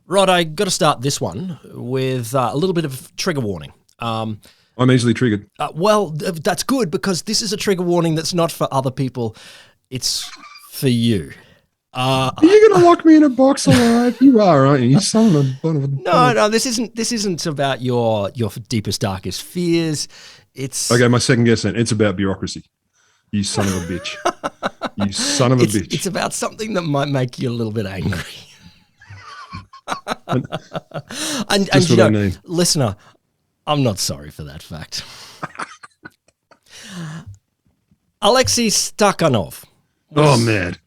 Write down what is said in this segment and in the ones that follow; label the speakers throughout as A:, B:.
A: Rod, I got to start this one with a little bit of trigger warning.
B: I'm easily triggered.
A: That's good because this is a trigger warning that's not for other people. It's for you.
B: Are you going to lock me in a box alive? You are, aren't you? You son of a...
A: No, this isn't about your deepest, darkest fears. It's
B: okay. My second guess then. It's about bureaucracy. You son of a bitch. You son of a bitch.
A: It's about something that might make you a little bit angry. and you know, listener, I'm not sorry for that fact. Alexei Stakhanov.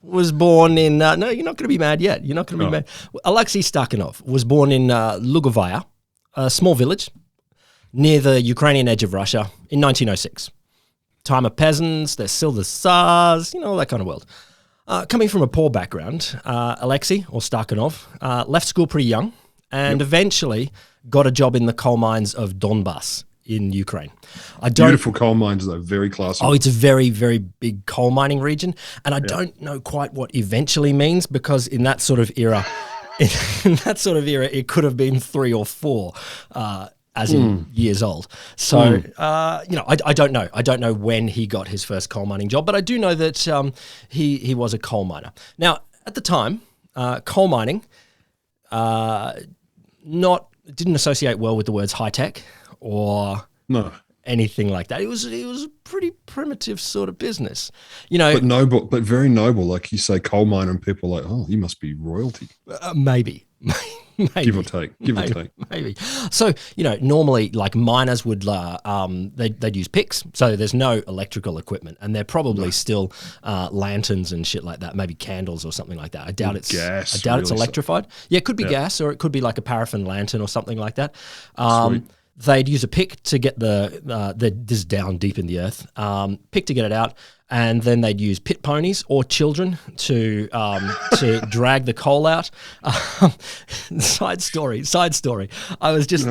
A: Was born in... no, you're not going to be mad yet. You're not going to be mad. Alexei Stakhanov was born in Lugovaya, a small village near the Ukrainian edge of Russia in 1906. Time of peasants, there's still the Tsars, all that kind of world. Coming from a poor background, Alexei, or Stakhanov, left school pretty young and eventually got a job in the coal mines of Donbass in Ukraine.
B: Beautiful coal mines, though, very classy.
A: Oh, it's a very, very big coal mining region. And I don't know quite what eventually means because in that sort of era, it could have been 3 or 4, as in years old. So, I don't know. I don't know when he got his first coal mining job, but I do know that he was a coal miner. Now, at the time, coal mining didn't associate well with the words high tech or anything like that. It was a pretty primitive sort of business,
B: But noble, but very noble. Like you say, coal miner, and people are like, oh, you must be royalty.
A: Maybe. Maybe.
B: Give or take.
A: Maybe. So, normally like miners would, they'd use picks. So there's no electrical equipment and they're probably still lanterns and shit like that, maybe candles or something like that. I doubt it's
B: gas.
A: It's electrified. Yeah, it could be gas or it could be like a paraffin lantern or something like that.
B: Sweet.
A: They'd use a pick to get this is down deep in the earth, pick to get it out, and then they'd use pit ponies or children to drag the coal out. Side story. I was just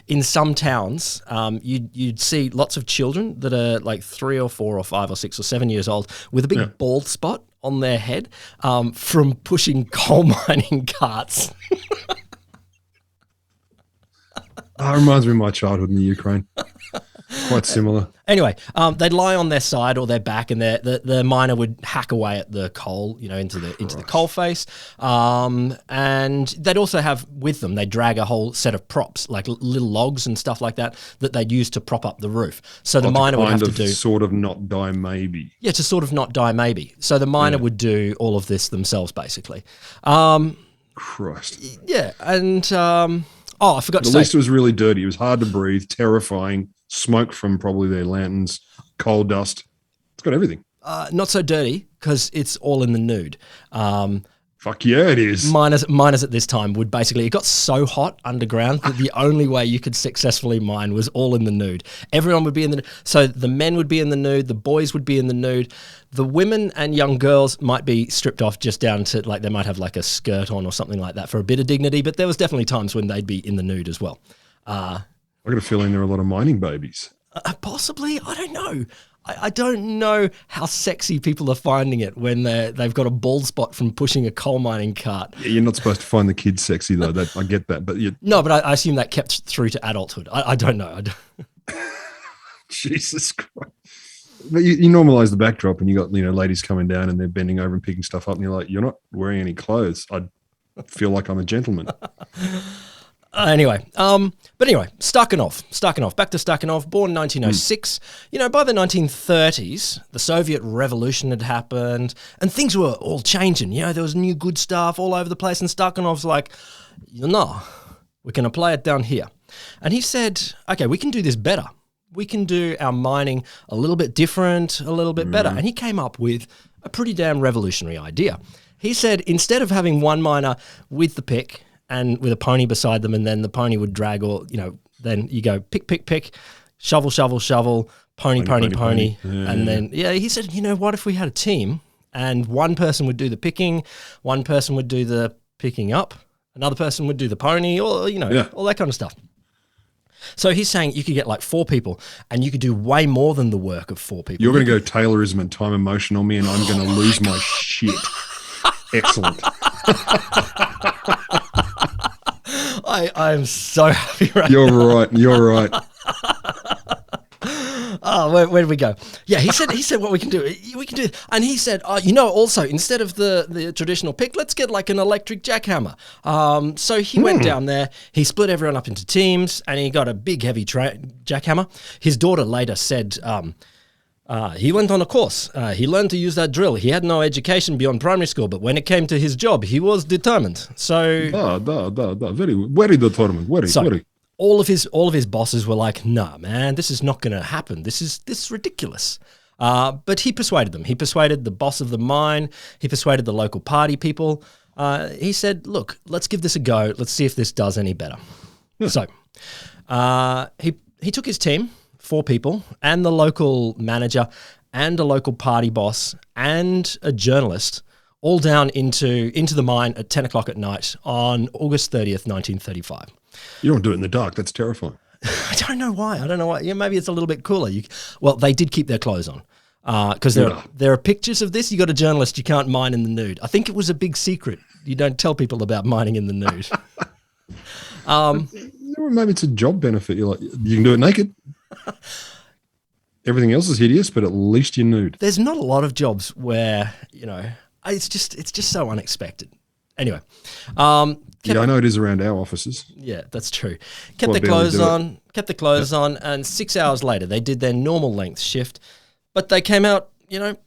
A: in some towns, you'd see lots of children that are like 3 or 4 or 5 or 6 or 7 years old with a big bald spot on their head from pushing coal mining carts.
B: It reminds me of my childhood in the Ukraine. Quite similar.
A: Anyway, they'd lie on their side or their back, and the miner would hack away at the coal, into the coal face. And they'd also have with them, they'd drag a whole set of props, like little logs and stuff like that they'd use to prop up the roof. So the miner would have to do
B: sort of not die maybe.
A: Yeah, to sort of not die maybe. So the miner would do all of this themselves, basically.
B: Christ.
A: Yeah, and. I forgot to say.
B: At least it was really dirty. It was hard to breathe, terrifying, smoke from probably their lanterns, coal dust. It's got everything.
A: Not so dirty because it's all in the nude.
B: Fuck yeah, it is.
A: Miners at this time would basically, it got so hot underground that the only way you could successfully mine was all in the nude. Everyone would be in the nude. So the men would be in the nude, the boys would be in the nude. The women and young girls might be stripped off just down to, like, they might have like a skirt on or something like that for a bit of dignity, but there was definitely times when they'd be in the nude as well.
B: I got a feeling there are a lot of mining babies.
A: Possibly, I don't know. I don't know how sexy people are finding it when they've got a bald spot from pushing a coal mining cart.
B: Yeah, you're not supposed to find the kids sexy, though. I get that. But
A: no, but I assume that kept through to adulthood. I don't know.
B: Jesus Christ. But you normalise the backdrop and you got ladies coming down and they're bending over and picking stuff up and you're like, you're not wearing any clothes. I feel like I'm a gentleman.
A: Anyway, Stakhanov, back to Stakhanov, born 1906. By the 1930s, the Soviet Revolution had happened and things were all changing. There was new good stuff all over the place and Stakhanov's like, we're going to play it down here. And he said, okay, we can do this better. We can do our mining a little bit different, a little bit better. And he came up with a pretty damn revolutionary idea. He said, instead of having one miner with the pick and with a pony beside them, and then the pony would drag, or, then you go pick, shovel, pony.
B: Yeah,
A: and then, he said, what if we had a team and one person would do the picking, one person would do the picking up, another person would do the pony, or, all that kind of stuff. So he's saying you could get like 4 people and you could do way more than the work of 4 people.
B: You're going to go Taylorism and time and motion on me and I'm going to lose my shit. Excellent.
A: I'm so happy right
B: You're
A: now.
B: right. You're right.
A: Oh, where did we go? Yeah, he said what we can do. We can do, and he said, also instead of the traditional pick, let's get like an electric jackhammer. So he went down there. He split everyone up into teams, and he got a big, heavy jackhammer. His daughter later said, he went on a course. He learned to use that drill. He had no education beyond primary school, but when it came to his job, he was determined. So,
B: very determined. Very.
A: all of his bosses were like, "Nah, man, this is not going to happen. This is ridiculous." But he persuaded them. He persuaded the boss of the mine. He persuaded the local party people. He said, "Look, let's give this a go. Let's see if this does any better." Yeah. So, he took his team, 4 people, and the local manager, and a local party boss, and a journalist, all down into the mine at 10 o'clock at night on August 30th, 1935.
B: You don't do it in the dark. That's terrifying.
A: I don't know why. Yeah, maybe it's a little bit cooler. Well, they did keep their clothes on because there are pictures of this. You got a journalist. You can't mine in the nude. I think it was a big secret. You don't tell people about mining in the nude.
B: Maybe it's a job benefit. You're like, you can do it naked. Everything else is hideous, but at least you're nude.
A: There's not a lot of jobs where, it's just so unexpected. Anyway.
B: I know it is around our offices.
A: Yeah, that's true. Kept the clothes on, and 6 hours later, they did their normal length shift, but they came out,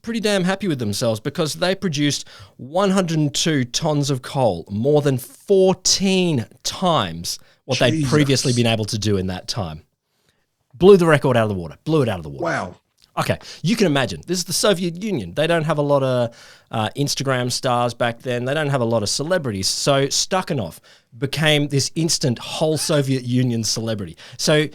A: pretty damn happy with themselves because they produced 102 tons of coal, more than 14 times what they'd previously been able to do in that time. Blew the record out of the water. Blew it out of the water.
B: Wow.
A: Okay, you can imagine. This is the Soviet Union. They don't have a lot of Instagram stars back then. They don't have a lot of celebrities. So Stakhanov became this instant whole Soviet Union celebrity. So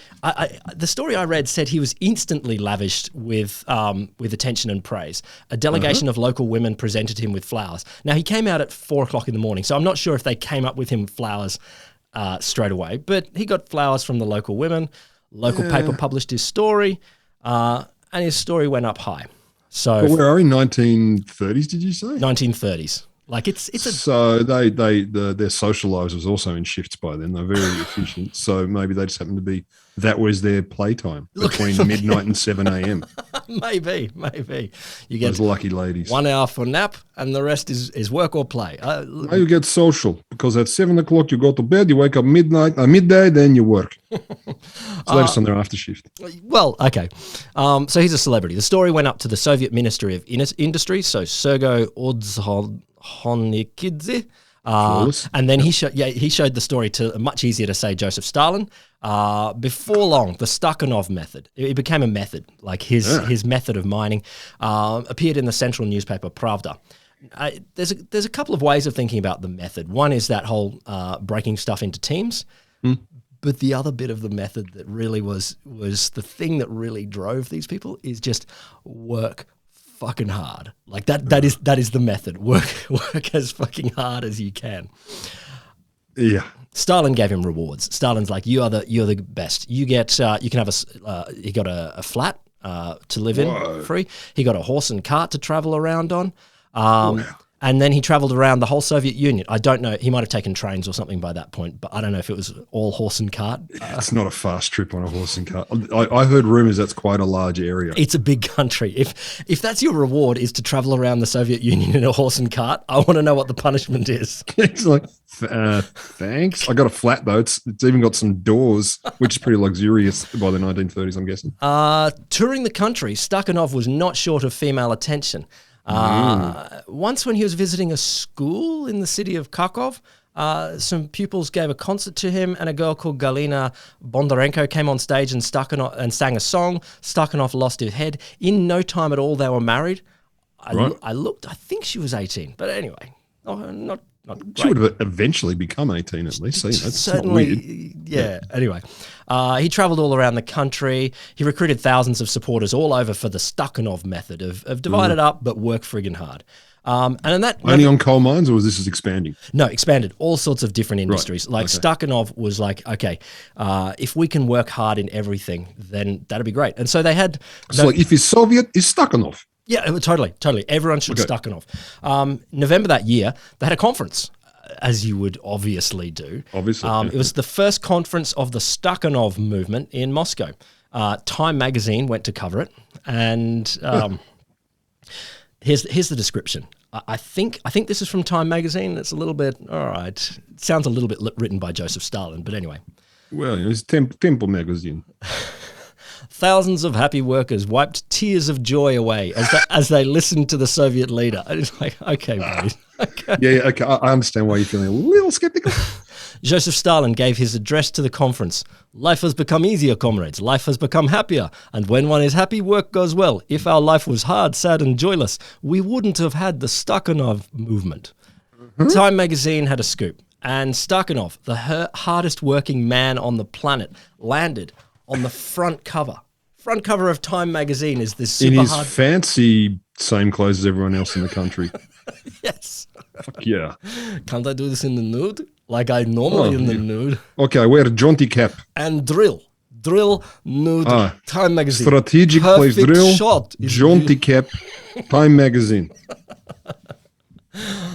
A: the story I read said he was instantly lavished with attention and praise. A delegation of local women presented him with flowers. Now, he came out at 4 o'clock in the morning, so I'm not sure if they came up with him flowers straight away, but he got flowers from the local women. Local paper published his story, and his story went up high. So,
B: but where are we? 1930s? Did you say
A: 1930s? Like it's a
B: so their social lives was also in shifts by then. They're very efficient. So maybe they just happened to be that was their playtime between midnight and 7 a.m.
A: Maybe you get
B: those lucky ladies.
A: 1 hour for nap, and the rest is work or play.
B: Now you get social because at 7 o'clock you go to bed, you wake up midday, then you work. So they're just on their after shift.
A: Well, okay. So he's a celebrity. The story went up to the Soviet Ministry of Industry, so Sergei Odzhonikidze. And then he showed the story to, much easier to say, Joseph Stalin. Before long, the Stakhanov method, it became a method, like his method of mining, appeared in the central newspaper Pravda. There's a couple of ways of thinking about the method. One is that whole breaking stuff into teams. But the other bit of the method that really was the thing that really drove these people is just work fucking hard. Like that is the method. Work as fucking hard as you can.
B: Yeah.
A: Stalin gave him rewards. Stalin's like, you're the best. You get you can have he got a flat to live in free. He got a horse and cart to travel around on. And then he traveled around the whole Soviet Union. I don't know. He might have taken trains or something by that point, but I don't know if it was all horse and cart.
B: It's not a fast trip on a horse and cart. I heard rumors that's quite a large area.
A: It's a big country. If that's your reward is to travel around the Soviet Union in a horse and cart, I want to know what the punishment is.
B: It's like, thanks. I got a flat though. It's even got some doors, which is pretty luxurious by the 1930s, I'm guessing.
A: Touring the country, Stakhanov was not short of female attention. Once when he was visiting a school in the city of Kharkov, some pupils gave a concert to him, and a girl called Galina Bondarenko came on stage and sang a song. Stakhanov lost his head. In no time at all, they were married. I looked, I think she was 18, but anyway, not great.
B: She would have eventually become 18 at least. That's
A: certainly,
B: not weird.
A: Yeah. Anyway, he travelled all around the country. He recruited thousands of supporters all over for the Stakhanov method of divide it up but work friggin' hard. And in that
B: only on coal mines, or was this expanding?
A: No, expanded all sorts of different industries.
B: Right.
A: Like Stakhanov was like, okay, if we can work hard in everything, then that'd be great. And so they had.
B: So like if he's Soviet, is Stakhanov.
A: Yeah, totally. Everyone should Stakhanov. November that year, they had a conference. as you would obviously do.
B: Obviously.
A: It was the first conference of the Stakhanov movement in Moscow. Time magazine went to cover it, and here's the description. I think this is from Time magazine. It's a little bit, all right, it sounds a little bit written by Joseph Stalin, but anyway.
B: Well, it's Temple magazine.
A: Thousands of happy workers wiped tears of joy away as they listened to the Soviet leader. It's like, okay, buddy. Okay.
B: Yeah, okay. I understand why you're feeling a little skeptical.
A: Joseph Stalin gave his address to the conference. Life has become easier, comrades. Life has become happier. And when one is happy, work goes well. If our life was hard, sad, and joyless, we wouldn't have had the Stakhanov movement. Time magazine had a scoop. And Stakhanov, the hardest working man on the planet, landed on the front cover. Front cover of Time magazine is this super
B: in his
A: hard...
B: fancy same clothes as everyone else in the country.
A: Yes.
B: Fuck yeah.
A: Can't I do this in the nude? Like I normally in the nude.
B: Okay, I wear a jaunty cap.
A: And drill, nude, Time magazine.
B: Strategic place
A: Perfect
B: drill,
A: shot.
B: jaunty cap, Time magazine.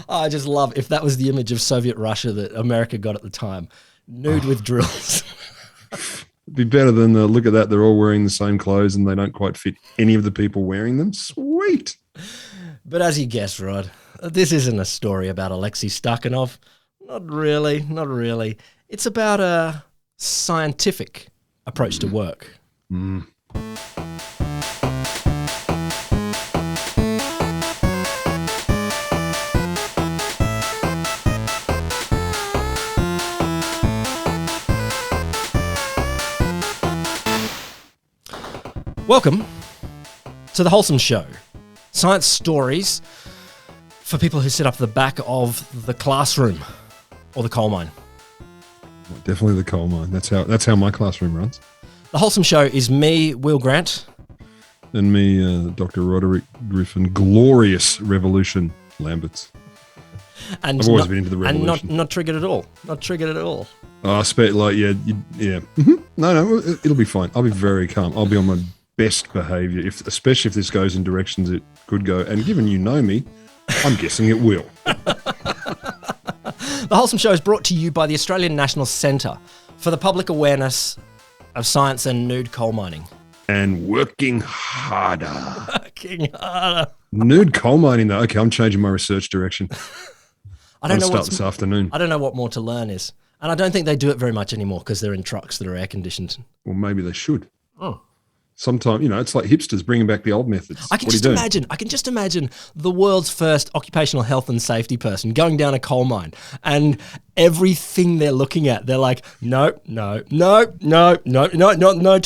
A: I just love if that was the image of Soviet Russia that America got at the time. Nude with drills.
B: Be better than the look at that. They're all wearing the same clothes and they don't quite fit any of the people wearing them. Sweet.
A: But as you guessed, Rod, this isn't a story about Alexei Stakhanov. Not really. It's about a scientific approach to work. Welcome to the Wholesome Show. Science stories for people who sit up the back of the classroom or the coal mine.
B: Definitely the coal mine. That's how my classroom runs.
A: The Wholesome Show is me, Will Grant.
B: And me, Dr. Roderick Griffin. Glorious Revolution, Lamberts.
A: And
B: I've always been into the revolution.
A: And not triggered at all. Not triggered at all.
B: Oh, I expect, like, yeah. Mm-hmm. No, it'll be fine. I'll be very calm. I'll be on my best behaviour, especially if this goes in directions it could go. And given you know me, I'm guessing it will.
A: The Wholesome Show is brought to you by the Australian National Centre for the Public Awareness of Science and Nude Coal Mining.
B: And working harder.
A: Working harder.
B: Nude coal mining, though. Okay, I'm changing my research direction.
A: I'll start
B: this afternoon.
A: I don't know what more to learn is. And I don't think they do it very much anymore because they're in trucks that are air-conditioned.
B: Well, maybe they should.
A: Oh.
B: Sometimes, it's like hipsters bringing back the old methods.
A: I can just imagine the world's first occupational health and safety person going down a coal mine and everything they're looking at, they're like, no to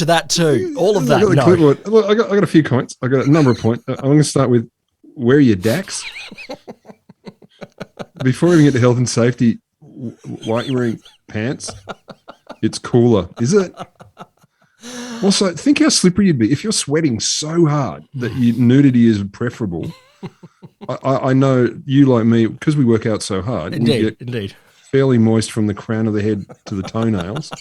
A: that too. All of that, no.
B: Look, I got a few points. I got a number of points. I'm going to start with, where are your DACs? Before we even get to health and safety, why aren't you wearing pants? It's cooler, is it? Also, think how slippery you'd be if you're sweating so hard that nudity is preferable. I know you, like me, because we work out so hard.
A: Indeed.
B: Fairly moist from the crown of the head to the toenails.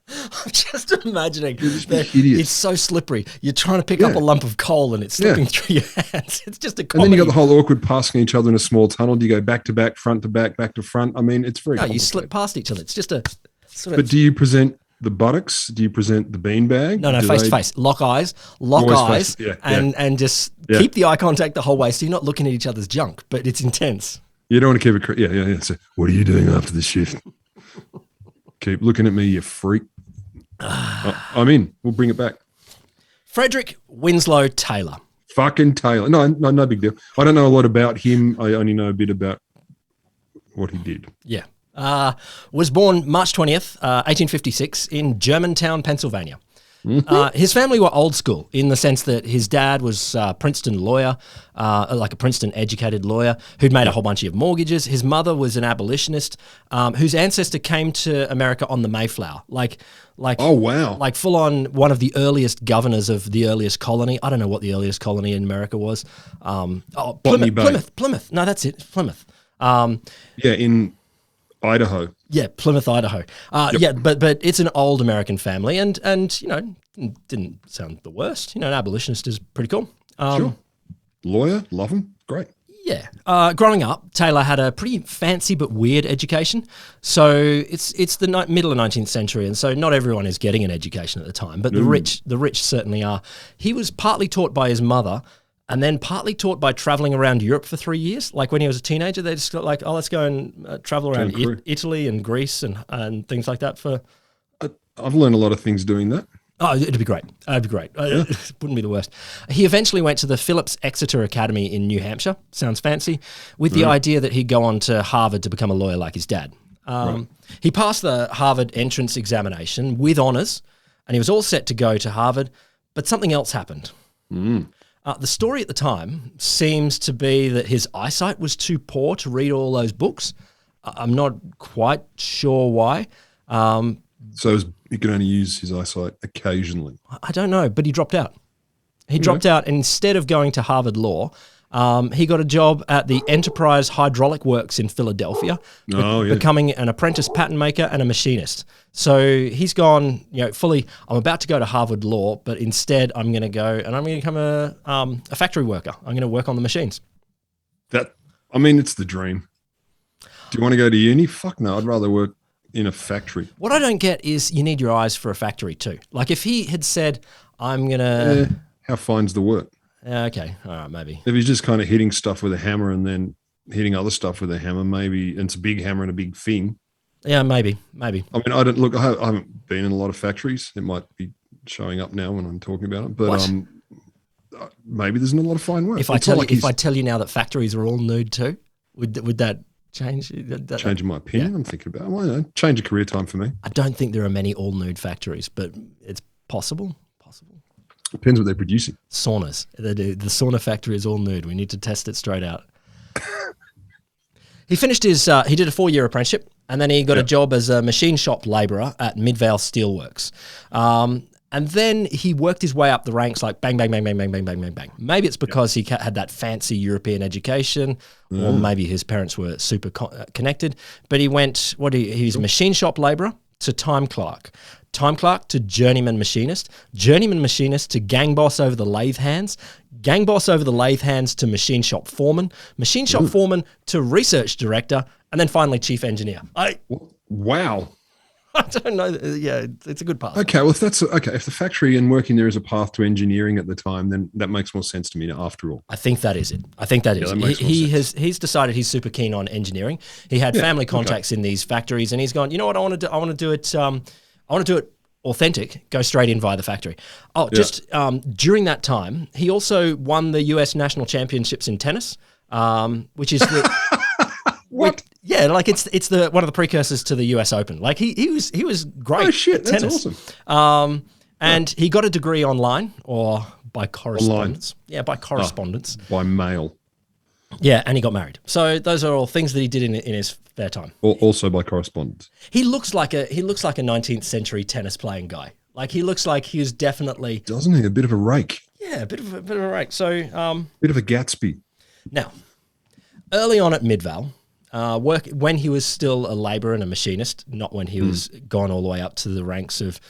A: I'm just imagining. It's so slippery. You're trying to pick up a lump of coal and it's slipping through your hands. It's just a comedy.
B: And then you got the whole awkward passing each other in a small tunnel. Do you go back to back, front to back, back to front? I mean, it's very complicated.
A: You slip past each other. It's just a sort of...
B: But do you present the buttocks? Do you present the beanbag?
A: No, face to face. Lock eyes, and just keep the eye contact the whole way so you're not looking at each other's junk, but it's intense.
B: You don't want to keep it... Yeah. So, what are you doing after the shift? Keep looking at me, you freak. I'm in. We'll bring it back.
A: Frederick Winslow Taylor.
B: Fucking Taylor. No big deal. I don't know a lot about him. I only know a bit about what he did.
A: Yeah. Was born March 20th, 1856 in Germantown, Pennsylvania. Mm-hmm. His family were old school in the sense that his dad was a Princeton lawyer, like a Princeton-educated lawyer who'd made a whole bunch of mortgages. His mother was an abolitionist whose ancestor came to America on the Mayflower. Oh, wow. Like full on one of the earliest governors of the earliest colony. I don't know what the earliest colony in America was. Plymouth. No, that's it. Plymouth.
B: In Idaho.
A: Yeah, Plymouth, Idaho. But it's an old American family and didn't sound the worst. An abolitionist is pretty cool.
B: Sure. Lawyer, love him. Great.
A: Yeah. Growing up, Taylor had a pretty fancy but weird education. So it's the middle of 19th century, and so not everyone is getting an education at the time, but the rich certainly are. He was partly taught by his mother, and then partly taught by traveling around Europe for 3 years. Like when he was a teenager, they just got like, oh, let's go and travel around Italy and Greece and things like that.
B: I've learned a lot of things doing that.
A: Oh, it'd be great. It'd be great. It wouldn't be the worst. He eventually went to the Phillips Exeter Academy in New Hampshire. Sounds fancy. With the idea that he'd go on to Harvard to become a lawyer like his dad. He passed the Harvard entrance examination with honours, and he was all set to go to Harvard, but something else happened. The story at the time seems to be that his eyesight was too poor to read all those books. I'm not quite sure why.
B: So he could only use his eyesight occasionally.
A: I don't know, but he dropped out. He dropped out, and instead of going to Harvard Law, he got a job at the Enterprise Hydraulic Works in Philadelphia, becoming an apprentice pattern maker and a machinist. So he's gone, fully, I'm about to go to Harvard Law, but instead I'm going to go and I'm going to become a factory worker. I'm going to work on the machines.
B: It's the dream. Do you want to go to uni? Fuck no, I'd rather work in a factory.
A: What I don't get is you need your eyes for a factory too. Like if he had said, I'm going to...
B: how fine's the work?
A: Okay, all right, maybe.
B: If he's just kind of hitting stuff with a hammer and then hitting other stuff with a hammer, maybe, and it's a big hammer and a big thing.
A: Yeah, maybe.
B: I haven't been in a lot of factories. It might be showing up now when I'm talking about it, but maybe there's not a lot of fine work.
A: If I tell you now that factories are all nude too, would that change?
B: Changing my opinion, yeah. I'm thinking about it. Change a career time for me.
A: I don't think there are many all nude factories, but it's possible.
B: Depends what they're producing.
A: Saunas. They do. The sauna factory is all nude. We need to test it straight out. He finished his, he did a 4-year apprenticeship, and then he got a job as a machine shop labourer at Midvale Steelworks. And then he worked his way up the ranks like bang, bang, bang, bang, bang, bang, bang, bang, bang. Maybe it's because he had that fancy European education, or maybe his parents were super connected. But he went, he was a machine shop labourer to time clerk to journeyman machinist to gang boss over the lathe hands to machine shop foreman to research director, and then finally chief engineer.
B: Wow.
A: I don't know. Yeah, it's a good path.
B: Okay, well, if the factory and working there is a path to engineering at the time, then that makes more sense to me after all.
A: I think that is it. He's decided he's super keen on engineering. He had family contacts in these factories, and he's gone, you know what, I want to do it authentic, go straight in via the factory. During that time, he also won the US National Championships in tennis, which is
B: what?
A: Yeah, like it's one of the precursors to the US Open. Like he was great.
B: Oh shit,
A: at tennis.
B: That's awesome.
A: And he got a degree online or by correspondence. Online. Yeah, by correspondence.
B: By mail.
A: Yeah, and he got married. So those are all things that he did in his spare time.
B: Also by correspondence.
A: He looks like a 19th century tennis playing guy. Like he looks like he was definitely,
B: doesn't he? A bit of a rake.
A: Yeah, a bit of a rake. So
B: bit of a Gatsby. Now,
A: early on at Midvale, when he was still a labourer and a machinist, not when he was gone all the way up to the ranks of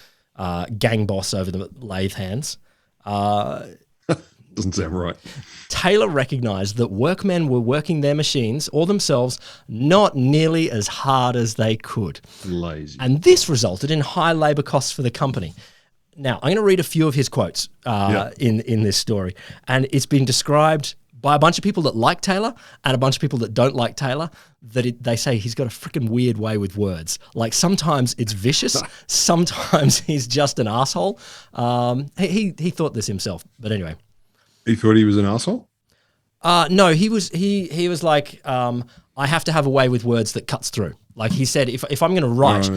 A: gang boss over the lathe hands.
B: Doesn't sound right.
A: Taylor recognised that workmen were working their machines or themselves not nearly as hard as they could.
B: Lazy.
A: And this resulted in high labour costs for the company. Now, I'm going to read a few of his quotes in this story. And it's been described by a bunch of people that like Taylor and a bunch of people that don't like Taylor, that they say he's got a freaking weird way with words. Like sometimes it's vicious, sometimes he's just an asshole. He thought this himself, but anyway.
B: He thought he was an asshole?
A: No, he was like, I have to have a way with words that cuts through. Like he said, if I'm going to write,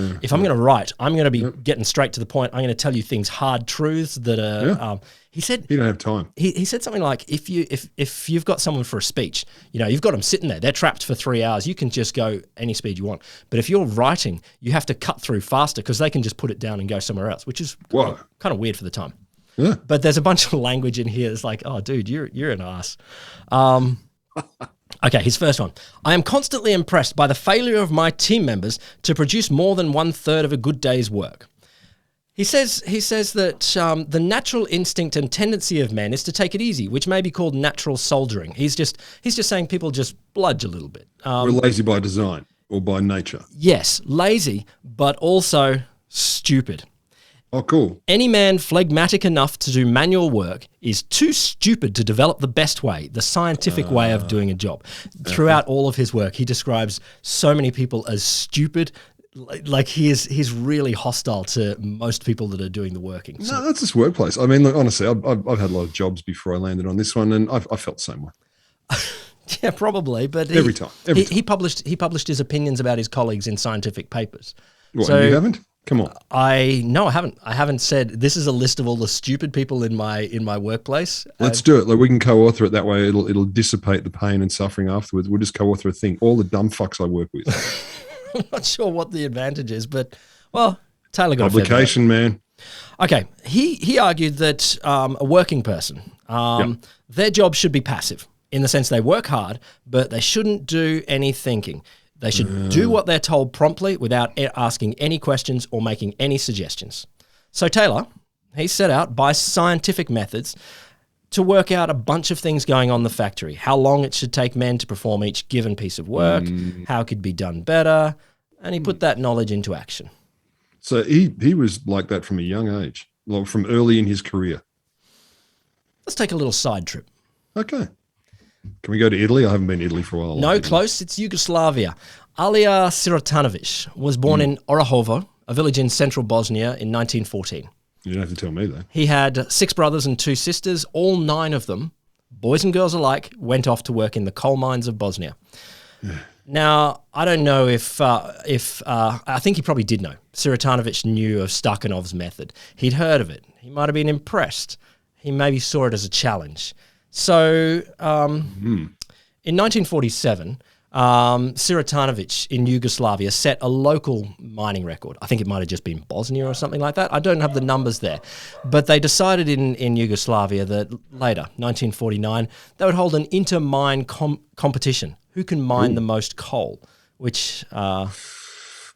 A: I'm going to be getting straight to the point. I'm going to tell you things, hard truths that are. He said
B: you don't have time.
A: He said something like, if you've got someone for a speech, you've got them sitting there, they're trapped for 3 hours. You can just go any speed you want. But if you're writing, you have to cut through faster because they can just put it down and go somewhere else, which is kind of weird for the time.
B: Yeah.
A: But there's a bunch of language in here that's like, oh, dude, you're an ass. Okay, his first one. I am constantly impressed by the failure of my team members to produce more than 1/3 of a good day's work. He says that the natural instinct and tendency of men is to take it easy, which may be called natural soldiering. He's just saying people just bludge a little bit.
B: We're lazy by design or by nature.
A: Yes, lazy, but also stupid.
B: Oh, cool.
A: Any man phlegmatic enough to do manual work is too stupid to develop the best way, the scientific way of doing a job. Throughout all of his work, he describes so many people as stupid. Like he's really hostile to most people that are doing the working. So.
B: No, that's just workplace. I mean, look, honestly, I've had a lot of jobs before I landed on this one, and I felt the same way.
A: Yeah, probably. But
B: every time.
A: He published his opinions about his colleagues in scientific papers.
B: What, so, you haven't? Come on.
A: I haven't. I haven't said this is a list of all the stupid people in my workplace.
B: Let's do it. Like we can co-author it that way. It'll dissipate the pain and suffering afterwards. We'll just co-author a thing. All the dumb fucks I work with.
A: I'm not sure what the advantage is, but well, Taylor got
B: publication, man.
A: Okay, he argued that a working person, their job should be passive in the sense they work hard, but they shouldn't do any thinking. They should do what they're told promptly without asking any questions or making any suggestions. So Taylor, he set out by scientific methods to work out a bunch of things going on in the factory, how long it should take men to perform each given piece of work, how it could be done better, and he put that knowledge into action.
B: So he was like that from a young age, like from early in his career.
A: Let's take a little side trip.
B: Okay. Can we go to Italy? I haven't been to Italy for a while.
A: No, close. It's Yugoslavia. Alija Sirotanovic was born in Orahovo, a village in central Bosnia, in 1914.
B: You don't have to tell me that.
A: He had 6 brothers and 2 sisters. All 9 of them, boys and girls alike, went off to work in the coal mines of Bosnia. Now, I don't know if I think he probably did know. Sirotanovic knew of Stakhanov's method. He'd heard of it. He might have been impressed. He maybe saw it as a challenge. So in 1947, Sirotanovic in Yugoslavia set a local mining record. I think it might have just been Bosnia or something like that. I don't have the numbers there. But they decided in Yugoslavia that later, 1949, they would hold an inter-mine competition. Who can mine the most coal? Which...
B: well,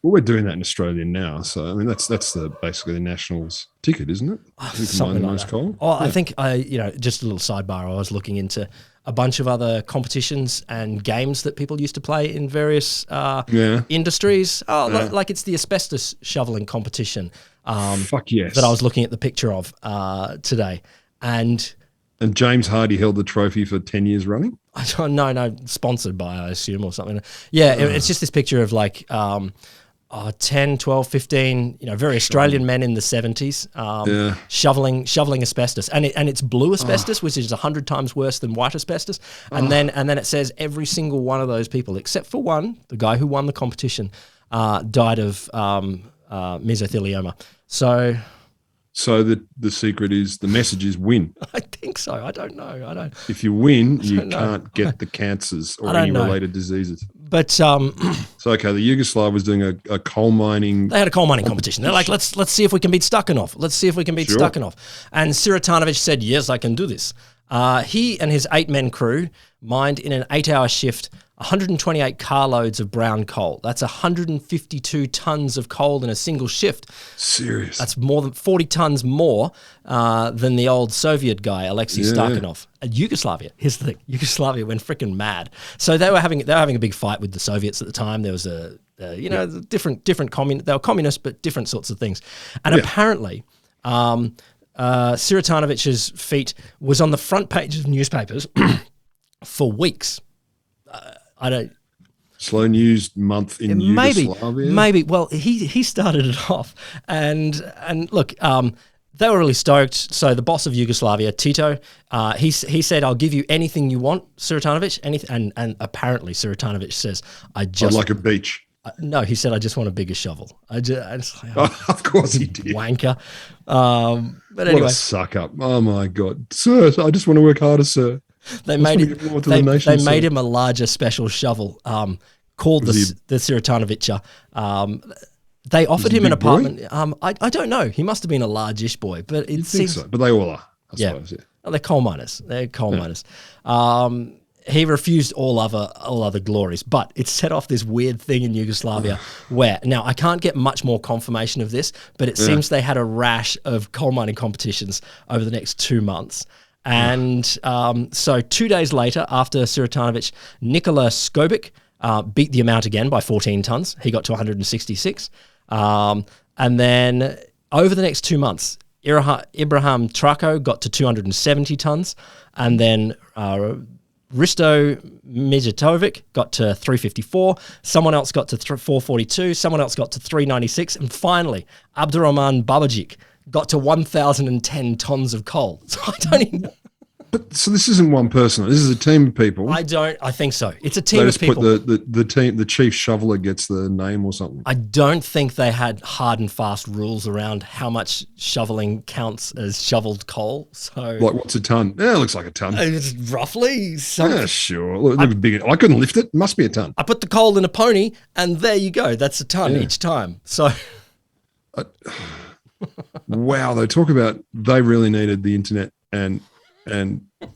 B: we're doing that in Australia now. So, I mean, that's basically the Nationals ticket, isn't it? Who can mine the most coal?
A: Oh, yeah. I think, just a little sidebar, I was looking into a bunch of other competitions and games that people used to play in various industries. Like it's the asbestos shoveling competition.
B: Fuck yes.
A: That I was looking at the picture of today. And
B: James Hardy held the trophy for 10 years running?
A: No, sponsored by, I assume, or something. Yeah, it's just this picture of like 10, 12, 15, very Australian men in the 70s shoveling asbestos. And it's blue asbestos, which is 100 times worse than white asbestos. And then it says every single one of those people, except for one, the guy who won the competition, died of mesothelioma. So
B: the secret is, the message is win.
A: I think so. I don't know.
B: If you win, you can't get the cancers or any related diseases.
A: But
B: so okay, the Yugoslav was doing a coal mining.
A: They had a coal mining competition. They're like, let's see if we can beat Stakhanov. Stakhanov. And Sirotanovic said, yes, I can do this. He and his 8-man crew mined in an 8-hour shift 128 carloads of brown coal. That's 152 tons of coal in a single shift.
B: Serious.
A: That's more than 40 tons more than the old Soviet guy, Alexei Stakhanov. Yugoslavia, here's the thing, Yugoslavia went freaking mad. So they were having a big fight with the Soviets at the time. There was different they were communists, but different sorts of things. And apparently, Sirotanovic's feat was on the front page of newspapers for weeks.
B: Slow news month in Yugoslavia?
A: Maybe. Well, he started it off. And look, they were really stoked. So the boss of Yugoslavia, Tito, he said, I'll give you anything you want, Sirotanovic. And apparently Sirotanovic says,
B: I'd like a beach.
A: No, he said, I just want a bigger shovel.
B: Of course he did.
A: Wanker. But anyway.
B: What a suck up. Oh, my God. Sir, I just want to work harder, sir.
A: They made him a larger special shovel called the Sirotanovic. They offered him an apartment. I don't know. He must have been a large-ish boy, but it seems
B: so. But they all are, I suppose. Yeah.
A: Oh, they're coal miners. They're coal miners. he refused all other glories, but it set off this weird thing in Yugoslavia where, now I can't get much more confirmation of this, but it seems they had a rash of coal mining competitions over the next 2 months. And so 2 days later, after Sirotanovic, Nikola Skobic beat the amount again by 14 tons. He got to 166. And then over the next 2 months, Ibrahim Trako got to 270 tons. And then Risto Mijatovic got to 354. Someone else got to 442. Someone else got to 396. And finally, Abdurrahman Babajic got to 1,010 tons of coal. So I don't even...
B: But so this isn't one person. This is a team of people.
A: I think so. It's a team of people.
B: They just put the team, the chief shoveler gets the name or something.
A: I don't think they had hard and fast rules around how much shoveling counts as shoveled coal. So,
B: like, what's a ton? Yeah, it looks like a ton.
A: It's roughly something.
B: Yeah, sure. Look, it looks big. I couldn't lift it. Must be a ton.
A: I put the coal in a pony, and there you go. That's a ton each time. So,
B: wow, they talk about they really needed the internet and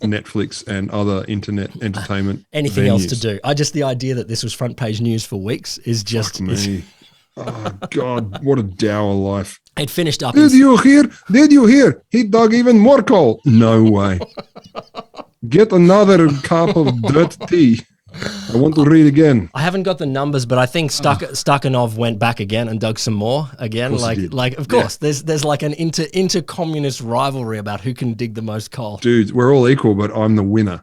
B: Netflix and other internet entertainment
A: anything
B: venues.
A: else to do. The idea that this was front page news for weeks is just...
B: Fuck me. Oh, God, what a dour life.
A: It finished up...
B: Did you hear? He dug even more coal. No way. Get another cup of dirt tea. I want to read again.
A: I haven't got the numbers, but I think Stakhanov went back again and dug some more again. Of course, there's like an inter-communist rivalry about who can dig the most coal.
B: Dude, we're all equal, but I'm the winner.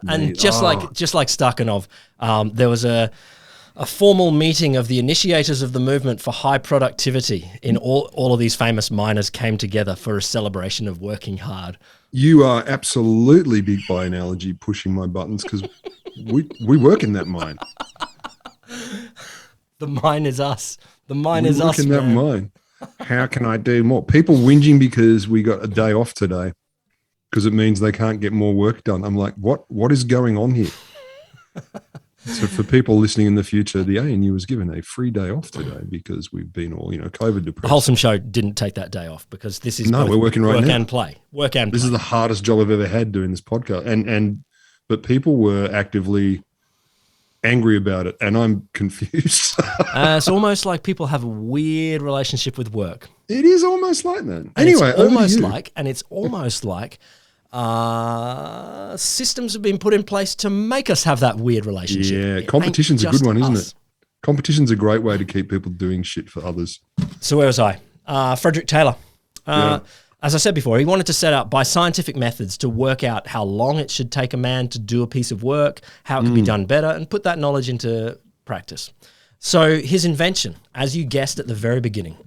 A: And just like Stakhanov, there was a formal meeting of the initiators of the movement for high productivity. In all of these famous miners came together for a celebration of working hard.
B: You are absolutely, big by analogy, pushing my buttons because we work in that mine.
A: The mine is us. The mine is us.
B: We work in that mine. How can I do more? People whinging because we got a day off today because it means they can't get more work done. I'm like, what is going on here? So for people listening in the future, the ANU was given a free day off today because we've been all, COVID depressed.
A: Wholesome Show didn't take that day off because this is
B: we're working right now.
A: Work and play.
B: This is the hardest job I've ever had doing this podcast. But people were actively angry about it, and I'm confused.
A: It's almost like people have a weird relationship with work.
B: It is almost like that.
A: And
B: anyway,
A: it's almost like systems have been put in place to make us have that weird relationship.
B: Yeah, competition's a good one, isn't it? Competition's a great way to keep people doing shit for others.
A: So where was I? Frederick Taylor. As I said before, he wanted to set up by scientific methods to work out how long it should take a man to do a piece of work, how it could be done better, and put that knowledge into practice. So his invention, as you guessed at the very beginning,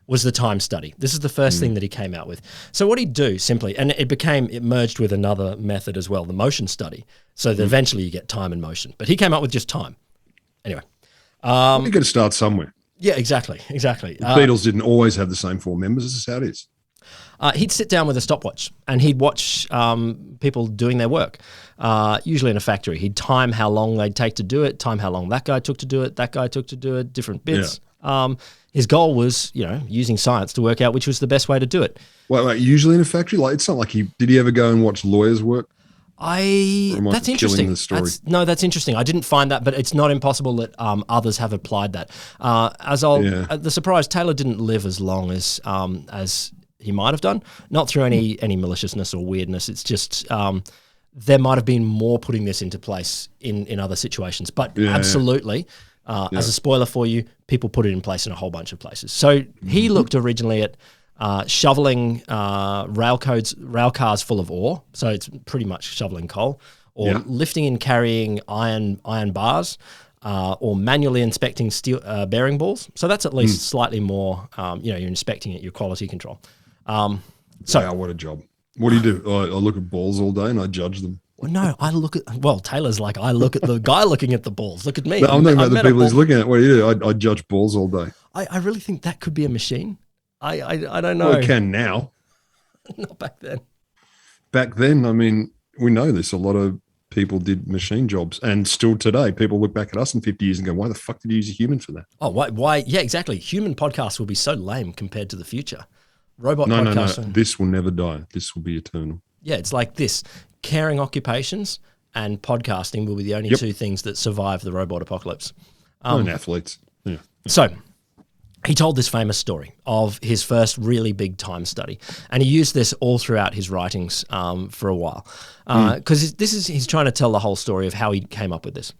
A: was the time study. This is the first thing that he came out with. So what he'd do simply, and it merged with another method as well, the motion study, so that eventually you get time and motion. But he came up with just time. Anyway.
B: You've got to start somewhere.
A: Yeah, exactly. The
B: Beatles didn't always have the same 4 members. This is how it is.
A: He'd sit down with a stopwatch and he'd watch people doing their work, usually in a factory. He'd time how long they'd take to do it, time how long that guy took to do it, different bits. Yeah. His goal was, using science to work out which was the best way to do it.
B: Wait, usually in a factory? Like, it's not like did he ever go and watch lawyers work?
A: That's interesting. That's interesting. I didn't find that, but it's not impossible that others have applied that. The surprise, Taylor didn't live as long as he might have done, not through any maliciousness or weirdness. It's just there might have been more putting this into place in other situations. But absolutely, as a spoiler for you, people put it in place in a whole bunch of places. So he looked originally at shoveling rail cars full of ore, so it's pretty much shoveling coal, or lifting and carrying iron bars, or manually inspecting steel bearing balls. So that's at least slightly more, you're inspecting it, your quality control.
B: Wow, what a job. What do you do? I look at balls all day and I judge them.
A: Well, no, Taylor's like, I look at the guy looking at the balls. Look at me.
B: No, I'm talking about the people he's looking at. What do you do? I judge balls all day.
A: I really think that could be a machine. I don't know.
B: Well, it can now.
A: Not back then.
B: Back then, I mean, we know this. A lot of people did machine jobs, and still today, people look back at us in 50 years and go, why the fuck did you use a human for that?
A: Oh, why? Yeah, exactly. Human podcasts will be so lame compared to the future. Robot
B: podcasts. No.
A: This
B: will never die. This will be eternal.
A: Yeah, it's like this. caring occupations, and podcasting will be the only two things that survive the robot apocalypse.
B: And athletes. Yeah.
A: So he told this famous story of his first really big time study, and he used this all throughout his writings for a while, because he's trying to tell the whole story of how he came up with this.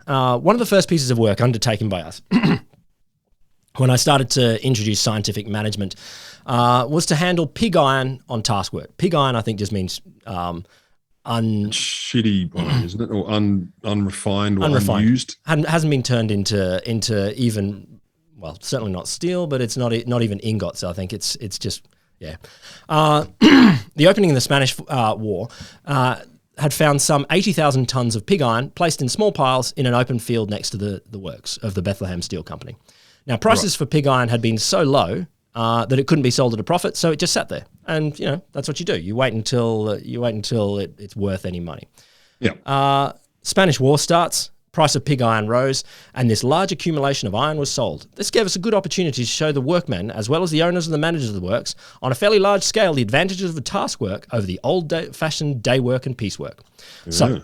A: One of the first pieces of work undertaken by us when I started to introduce scientific management was to handle pig iron on task work. Pig iron, I think, just means
B: shitty iron, isn't it? Or unrefined or unused.
A: Hasn't been turned into even, well, certainly not steel, but it's not even ingots. I think it's just, yeah. The opening of the Spanish War had found some 80,000 tons of pig iron placed in small piles in an open field next to the works of the Bethlehem Steel Company. Now, prices for pig iron had been so low that it couldn't be sold at a profit, so it just sat there. And that's what you do. You wait until it's worth any money.
B: Yeah.
A: Spanish War starts. Price of pig iron rose, and this large accumulation of iron was sold. This gave us a good opportunity to show the workmen, as well as the owners and the managers of the works, on a fairly large scale, the advantages of the task work over the old-fashioned day work and piecework. So,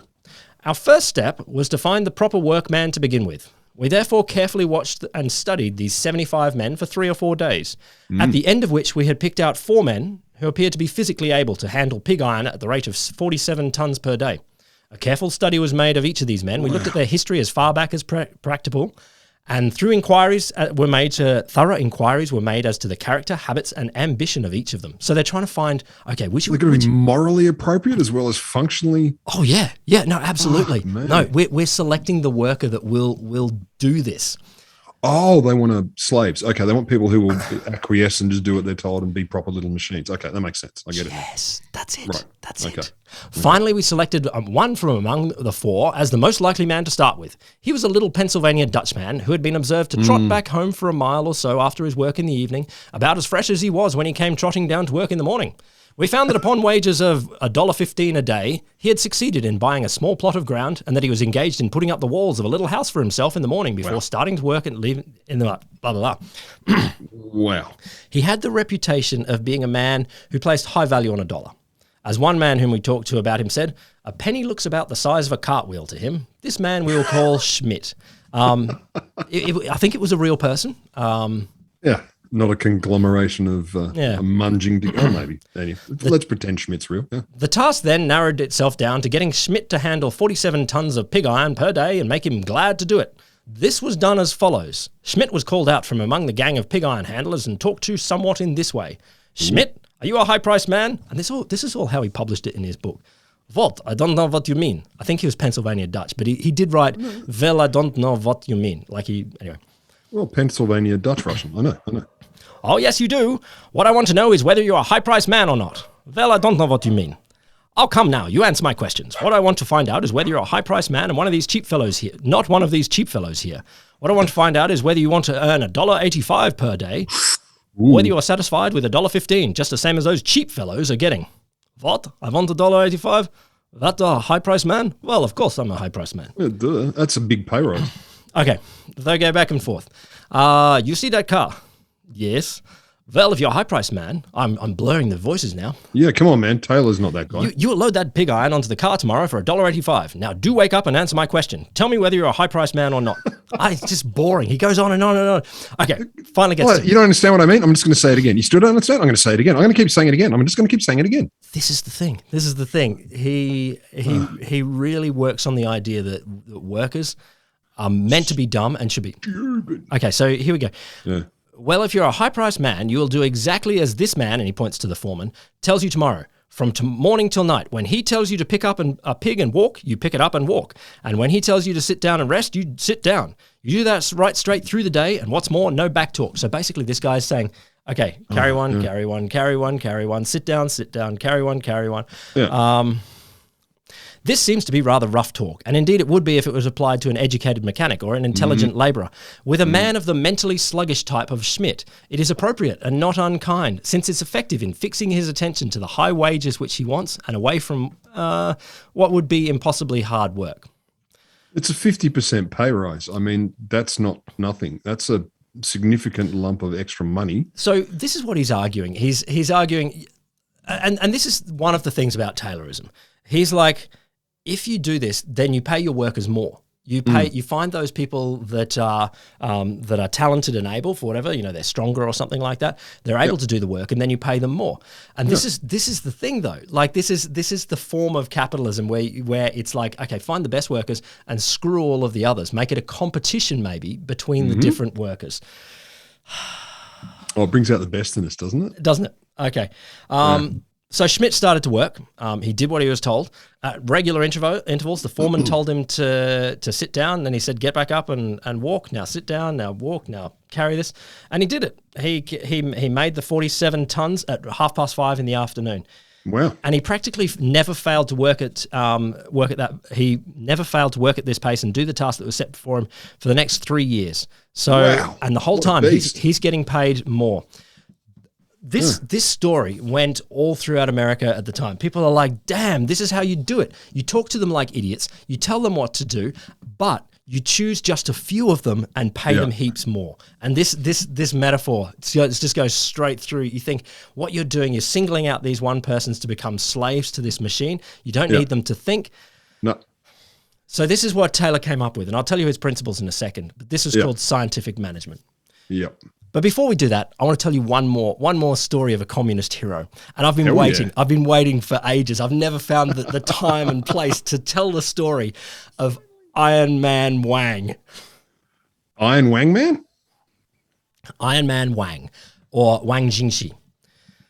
A: our first step was to find the proper workman to begin with. We therefore carefully watched and studied these 75 men for 3 or 4 days, at the end of which we had picked out 4 men who appeared to be physically able to handle pig iron at the rate of 47 tons per day. A careful study was made of each of these men. We looked at their history as far back as practicable, and thorough inquiries were made as to the character, habits, and ambition of each of them. So they're trying to find, okay, which
B: they're going to be morally appropriate as well as functionally.
A: Oh yeah, no, absolutely. No, we're selecting the worker that will do this.
B: Oh, they want slaves. Okay, they want people who will acquiesce and just do what they're told and be proper little machines. Okay, that makes sense. I get it.
A: Yes, that's it.
B: Right.
A: That's it. Finally, we selected one from among the 4 as the most likely man to start with. He was a little Pennsylvania Dutchman who had been observed to trot back home for a mile or so after his work in the evening, about as fresh as he was when he came trotting down to work in the morning. We found that upon wages of $1.15 a day, he had succeeded in buying a small plot of ground, and that he was engaged in putting up the walls of a little house for himself in the morning before starting to work and leaving in the blah, blah, blah.
B: Wow.
A: He had the reputation of being a man who placed high value on a dollar. As one man whom we talked to about him said, a penny looks about the size of a cartwheel to him. This man we will call Schmidt. I think it was a real person.
B: Yeah. Not a conglomeration of a munging. Maybe. Anyway, let's pretend Schmidt's real. Yeah.
A: The task then narrowed itself down to getting Schmidt to handle 47 tons of pig iron per day and make him glad to do it. This was done as follows. Schmidt was called out from among the gang of pig iron handlers and talked to somewhat in this way. Schmidt, are you a high-priced man? And this is all how he published it in his book. What? I don't know what you mean. I think he was Pennsylvania Dutch, but he did write, well, I don't know what you mean. Anyway.
B: Well, Pennsylvania Dutch Russian. I know.
A: Oh, yes, you do. What I want to know is whether you're a high-priced man or not. Well, I don't know what you mean. Oh, come now, you answer my questions. What I want to find out is whether you're a high-priced man and one of these cheap fellows here, not one of these cheap fellows here. What I want to find out is whether you want to earn $1.85 per day, whether you're satisfied with $1.15, just the same as those cheap fellows are getting. What? I want $1.85? That a high-priced man? Well, of course I'm a high-priced man.
B: Yeah, duh. That's a big pay rise.
A: Okay, they go back and forth. You see that car? Yes. Well, if you're a high-priced man, I'm blurring the voices now.
B: Yeah, come on, man. Taylor's not that guy.
A: You will load that pig iron onto the car tomorrow for $1.85. Now, do wake up and answer my question. Tell me whether you're a high-priced man or not. It's just boring. He goes on and on and on. Okay, finally gets to
B: you don't understand what I mean? I'm just going to say it again. You still don't understand? I'm going to say it again. I'm going to keep saying it again. I'm just going to keep saying it again.
A: This is the thing. He really works on the idea that workers are meant to be dumb and should be. Stupid. Okay, so here we go.
B: Yeah.
A: Well, if you're a high-priced man, you will do exactly as this man, and he points to the foreman, tells you tomorrow, from morning till night. When he tells you to pick up a pig and walk, you pick it up and walk. And when he tells you to sit down and rest, you sit down. You do that right straight through the day, and what's more, no back talk. So basically this guy's saying, okay, carry one, sit down, carry one.
B: Yeah.
A: This seems to be rather rough talk, and indeed it would be if it was applied to an educated mechanic or an intelligent labourer. With a man of the mentally sluggish type of Schmidt, it is appropriate and not unkind, since it's effective in fixing his attention to the high wages which he wants and away from what would be impossibly hard work.
B: It's a 50% pay rise. I mean, that's not nothing. That's a significant lump of extra money.
A: So this is what he's arguing. He's arguing, and this is one of the things about Taylorism. He's like, if you do this, then you pay your workers more. You find those people that are talented and able for whatever, they're stronger or something like that. They're able to do the work, and then you pay them more. And this is the thing though. Like this is the form of capitalism where it's like, okay, find the best workers and screw all of the others. Make it a competition maybe between the different workers.
B: Oh, it brings out the best in us, doesn't it?
A: Doesn't it? Okay. So Schmidt started to work. He did what he was told. At regular intervals, the foreman told him to sit down. And then he said, get back up and walk. Now sit down, now walk, now carry this. And he did it. He made the 47 tons at 5:30 in the afternoon.
B: Wow.
A: And he practically never failed to work at that. He never failed to work at this pace and do the task that was set before him for the next 3 years. So, and the whole time he's getting paid more. This story went all throughout America at the time. People are like, damn, this is how you do it. You talk to them like idiots. You tell them what to do, but you choose just a few of them and pay them heaps more. And this metaphor, it just goes straight through. You think what you're doing is singling out these one persons to become slaves to this machine. You don't need them to think.
B: No.
A: So this is what Taylor came up with. And I'll tell you his principles in a second. But this is called scientific management.
B: Yep.
A: But before we do that, I want to tell you one more story of a communist hero. And I've been waiting. Yeah. I've been waiting for ages. I've never found the time and place to tell the story of Iron Man Wang.
B: Iron Wang Man?
A: Iron Man Wang, or Wang Jingxi.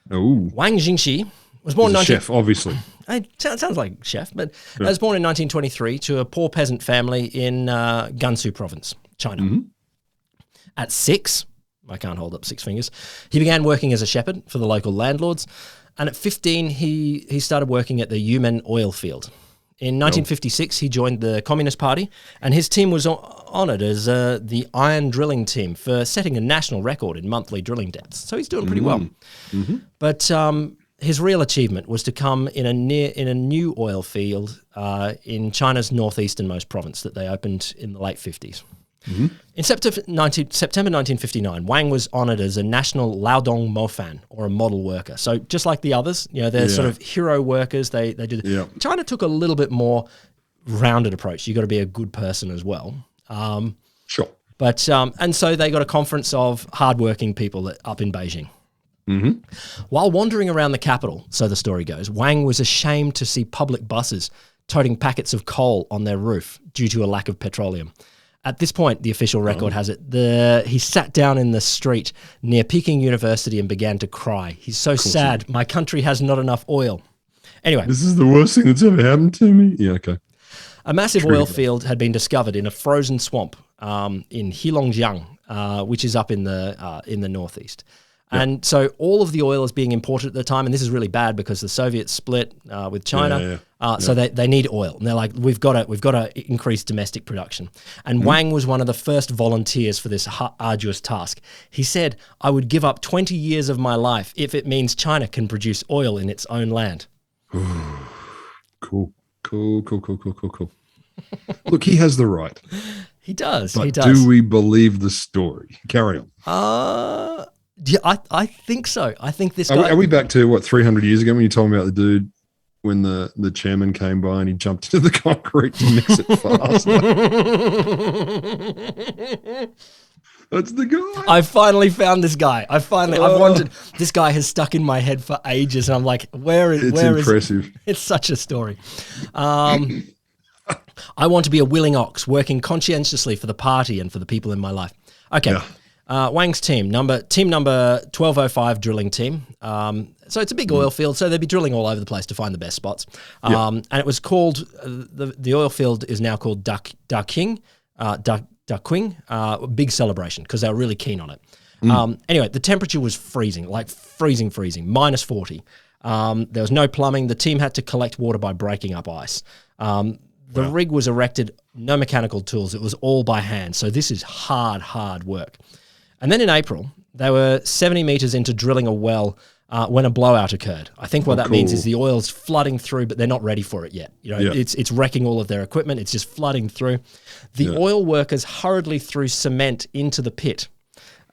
B: Oh.
A: Wang Jingxi was born in
B: chef, obviously.
A: It sounds like chef, but was born in 1923 to a poor peasant family in Gansu province, China. Mm-hmm. At 6... I can't hold up 6 fingers. He began working as a shepherd for the local landlords. And at 15, he started working at the Yumen oil field. In 1956, he joined the Communist Party, and his team was honoured as the iron drilling team for setting a national record in monthly drilling depths. So he's doing pretty well. Mm-hmm. But his real achievement was to come in a new oil field in China's northeasternmost province that they opened in the late 50s. Mm-hmm. In September 1959, Wang was honoured as a national Laodong Mofan, or a model worker. So just like the others, they're sort of hero workers. They do. China took a little bit more rounded approach. You got to be a good person as well.
B: Sure.
A: But and so they got a conference of hardworking people up in Beijing. Mm-hmm. While wandering around the capital, so the story goes, Wang was ashamed to see public buses toting packets of coal on their roof due to a lack of petroleum. At this point, the official record has it, he sat down in the street near Peking University and began to cry. He's so sad. My country has not enough oil. Anyway.
B: This is the worst thing that's ever happened to me. Yeah, okay.
A: A massive oil field had been discovered in a frozen swamp in Heilongjiang, which is up in the northeast. Yep. And so all of the oil is being imported at the time, and this is really bad because the Soviets split with China. So they need oil, and they're like, we've got to increase domestic production. And Wang was one of the first volunteers for this arduous task. He said, "I would give up 20 years of my life if it means China can produce oil in its own land."
B: Cool. Look, he has the right.
A: He does.
B: But
A: he does.
B: Do we believe the story? Carry on.
A: Yeah, I think so. I think this guy...
B: Are we back to, 300 years ago when you told me about the dude when the chairman came by and he jumped into the concrete to mix it fast? That's the guy.
A: I finally found this guy. I've wanted... This guy has stuck in my head for ages, and I'm like,
B: It's impressive.
A: It's such a story. I want to be a willing ox, working conscientiously for the party and for the people in my life. Okay. Yeah. Wang's team number 1205 drilling team. So it's a big oil field, so they'd be drilling all over the place to find the best spots. And it was called, the oil field is now called Daqing, big celebration, because they were really keen on it. Anyway, the temperature was freezing, like freezing, minus 40. There was no plumbing. The team had to collect water by breaking up ice. The rig was erected, no mechanical tools. It was all by hand. So this is hard work. And then in April, they were 70 meters into drilling a well when a blowout occurred. I think what that means is the oil's flooding through, but they're not ready for it yet. It's wrecking all of their equipment. It's just flooding through. The oil workers hurriedly threw cement into the pit.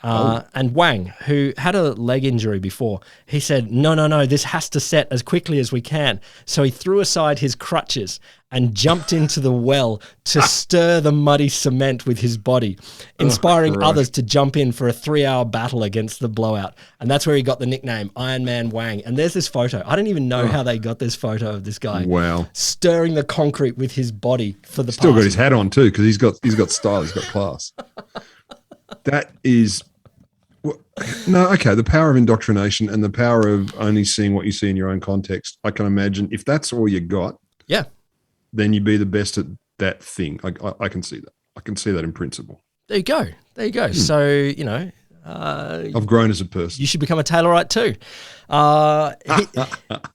A: And Wang, who had a leg injury before, he said, no, this has to set as quickly as we can. So he threw aside his crutches and jumped into the well to stir the muddy cement with his body, inspiring others to jump in for a 3-hour battle against the blowout. And that's where he got the nickname Iron Man Wang. And there's this photo. I don't even know how they got this photo of this guy.
B: Wow.
A: Stirring the concrete with his body for the
B: Still
A: party.
B: got his hat on too, because he's got style, he's got class. That is... No, okay, the power of indoctrination and the power of only seeing what you see in your own context. I can imagine if that's all you got,
A: yeah,
B: then you be the best at that thing. I can see that. I can see that in principle.
A: There you go. So, you know...
B: I've grown as a person.
A: You should become a Taylorite too.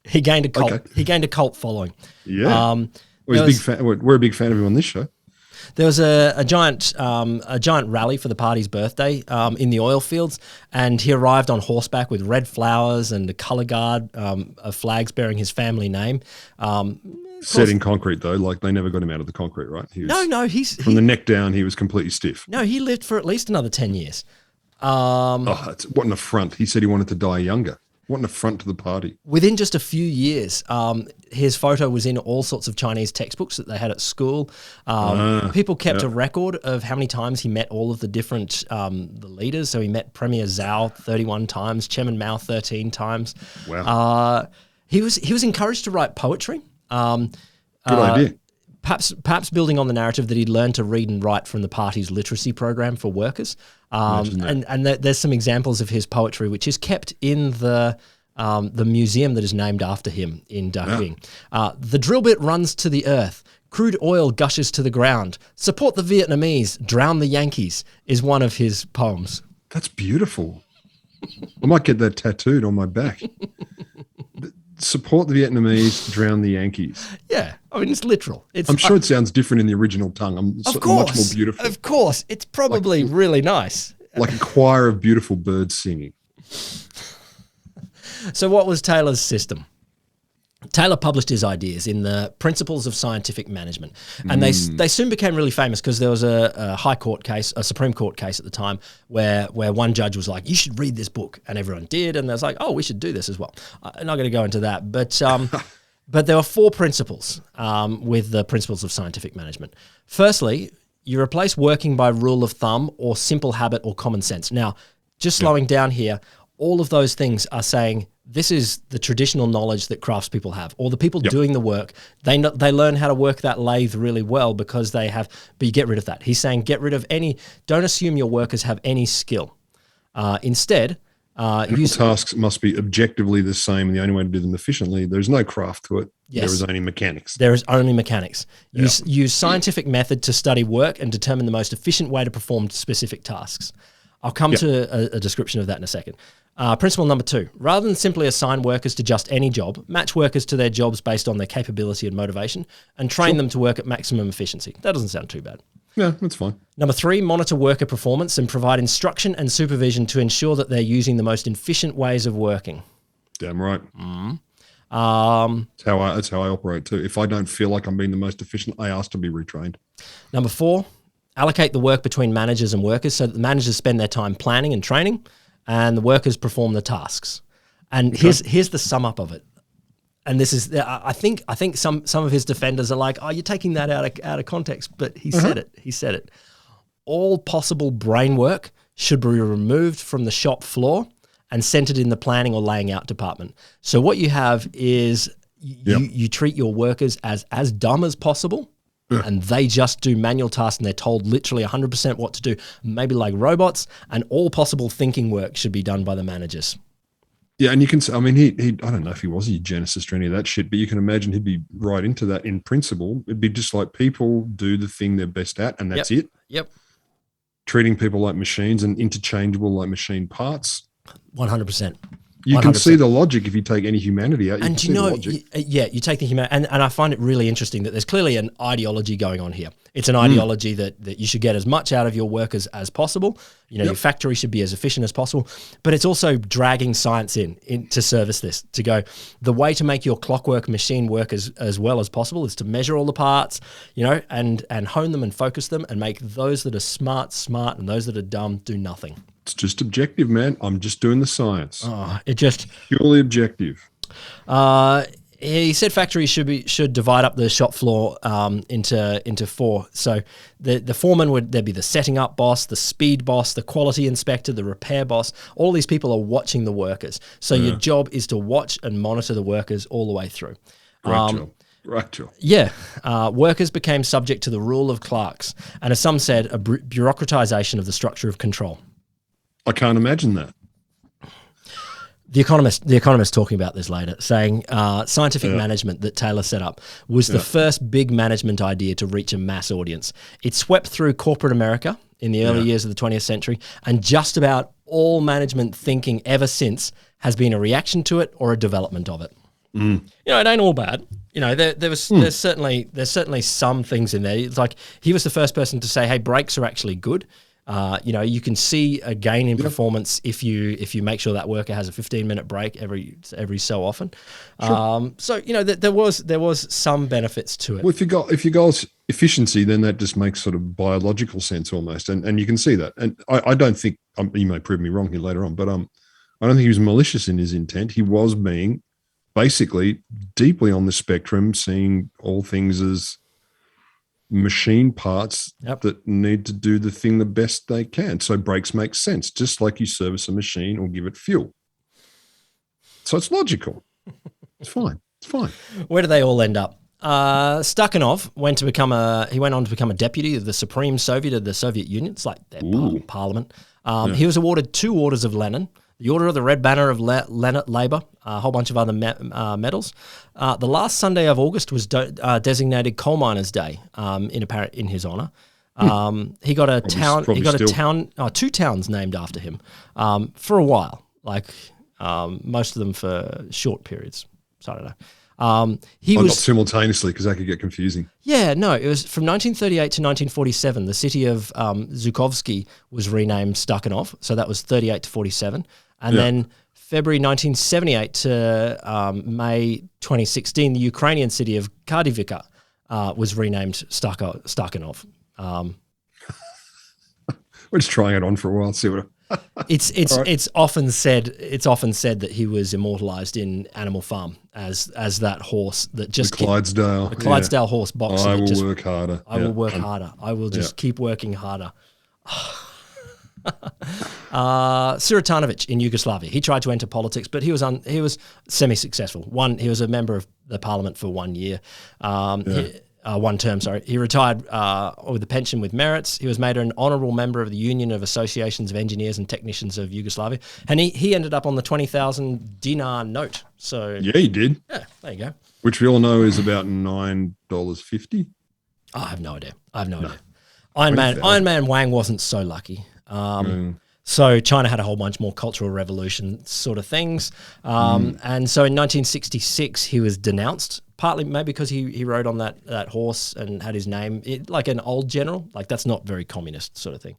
A: He gained a cult. Okay. He gained a cult following.
B: Yeah. We're a big fan of him on this show.
A: There was a giant rally for the party's birthday in the oil fields, and he arrived on horseback with red flowers and a colour guard of flags bearing his family name.
B: Set in concrete though, like they never got him out of the concrete, right?
A: He's
B: from the neck down. He was completely stiff.
A: No, he lived for at least another 10 years.
B: What an affront! He said he wanted to die younger. What an affront to the party.
A: Within just a few years, his photo was in all sorts of Chinese textbooks that they had at school. People kept a record of how many times he met all of the different the leaders. So he met Premier Zhao 31 times, Chairman Mao 13 times.
B: Wow.
A: He was encouraged to write poetry.
B: Good idea.
A: Perhaps building on the narrative that he'd learned to read and write from the party's literacy program for workers. And there's some examples of his poetry, which is kept in the museum that is named after him in Darjeeling. The drill bit runs to the earth. Crude oil gushes to the ground. Support the Vietnamese. Drown the Yankees is one of his poems.
B: That's beautiful. I might get that tattooed on my back. Support the Vietnamese, drown the Yankees.
A: Yeah, I mean, it's literal.
B: I'm sure it sounds different in the original tongue. Much more beautiful.
A: Of course. It's probably really nice.
B: Like a choir of beautiful birds singing.
A: So what was Taylor's system? Taylor published his ideas in the Principles of Scientific Management, and they soon became really famous because there was a high court case, a Supreme Court case at the time, where one judge was like, "You should read this book," and everyone did, and they was like, "Oh, we should do this as well." I'm not going to go into that, but there were 4 principles with the Principles of Scientific Management. Firstly, you replace working by rule of thumb or simple habit or common sense. Now, just slowing down here, all of those things are saying this is the traditional knowledge that craftspeople have, or the people doing the work. They learn how to work that lathe really well because they have, but you get rid of that. He's saying get rid of don't assume your workers have any skill. Instead,
B: tasks must be objectively the same, and the only way to do them efficiently, there's no craft to it. Yes. There is only mechanics.
A: There is only mechanics. Use scientific method to study work and determine the most efficient way to perform specific tasks. I'll come to a description of that in a second. Principle number 2, rather than simply assign workers to just any job, match workers to their jobs based on their capability and motivation and train them to work at maximum efficiency. That doesn't sound too bad.
B: Yeah, that's fine.
A: Number 3, monitor worker performance and provide instruction and supervision to ensure that they're using the most efficient ways of working.
B: Damn right. That's how I operate too. If I don't feel like I'm being the most efficient, I ask to be retrained.
A: Number 4, allocate the work between managers and workers so that the managers spend their time planning and training and the workers perform the tasks. And here's the sum up of it. And this is, I think some of his defenders are like, "Oh, you're taking that out of context," but he said it. He said it. All possible brain work should be removed from the shop floor and centered in the planning or laying out department. So what you have is you treat your workers as dumb as possible. And they just do manual tasks and they're told literally 100% what to do, maybe like robots, and all possible thinking work should be done by the managers.
B: Yeah, and you can, I mean, he I don't know if he was a eugenicist or any of that shit, but you can imagine he'd be right into that in principle. It'd be just like people do the thing they're best at and that's it.
A: Yep.
B: Treating people like machines and interchangeable like machine parts.
A: 100%.
B: You 100%. Can see the logic if you take any humanity out.
A: And you take the humanity, and I find it really interesting that there's clearly an ideology going on here. It's an ideology that you should get as much out of your workers as possible. You know, your factory should be as efficient as possible, but it's also dragging science in to service this, to go, the way to make your clockwork machine work as well as possible is to measure all the parts, you know, and hone them and focus them and make those that are smart, and those that are dumb do nothing.
B: It's just objective, man. I'm just doing the science.
A: It just
B: purely objective.
A: He said factories should divide up the shop floor into four. So the foreman there'd be the setting up boss, the speed boss, the quality inspector, the repair boss. All these people are watching the workers. So your job is to watch and monitor the workers all the way through.
B: Right job.
A: Yeah. Workers became subject to the rule of clerks, and as some said, a bureaucratization of the structure of control.
B: I can't imagine that.
A: The Economist talking about this later, saying scientific management that Taylor set up was the first big management idea to reach a mass audience. It swept through corporate America in the early years of the 20th century, and just about all management thinking ever since has been a reaction to it or a development of it. You know, it ain't all bad. You know, there's certainly some things in there. It's like he was the first person to say, "Hey, breaks are actually good." You know, you can see a gain in performance if you make sure that worker has a 15-minute break every so often. So you know, there was some benefits to it.
B: Well, if your goal's efficiency, then that just makes sort of biological sense almost, and you can see that. And I don't think you may prove me wrong here later on, but I don't think he was malicious in his intent. He was being basically deeply on the spectrum, seeing all things as machine parts that need to do the thing the best they can. So brakes make sense, just like you service a machine or give it fuel. So it's logical. It's fine. It's fine.
A: Where do they all end up? Stakhanov went on to become a deputy of the Supreme Soviet of the Soviet Union. It's like their parliament. He was awarded 2 orders of Lenin, the Order of the Red Banner of Labour, a whole bunch of other medals. The last Sunday of August was designated Coal Miners' Day in his honour. He got a town. He got 2 towns named after him for a while, like most of them for short periods. So I don't know.
B: Not simultaneously, because that could get confusing.
A: Yeah, no, it was from 1938 to 1947. The city of Zhukovsky was renamed Stakhanov, so that was 38 to 47. And then February 1978 to May 2016, the Ukrainian city of Kardivka was renamed Stakhanov.
B: We're just trying it on for a while, see what.
A: It's often said that he was immortalized in Animal Farm as that horse that just
B: the Clydesdale
A: horse boxer.
B: I will work harder.
A: I will work harder. I will just keep working harder. Sirotanovic in Yugoslavia. He tried to enter politics, but he was semi-successful. He was a member of the parliament for 1 year. One term, sorry. He retired with a pension with merits. He was made an honourable member of the Union of Associations of Engineers and Technicians of Yugoslavia. And he ended up on the 20,000 dinar note. So
B: yeah, he did.
A: Yeah, there you go.
B: Which we all know is about $9.50.
A: I have no idea. Iron Man Wang wasn't so lucky. So China had a whole bunch more Cultural Revolution sort of things. And so in 1966, he was denounced, partly maybe because he rode on that horse and had his name, like an old general. Like, that's not very communist sort of thing.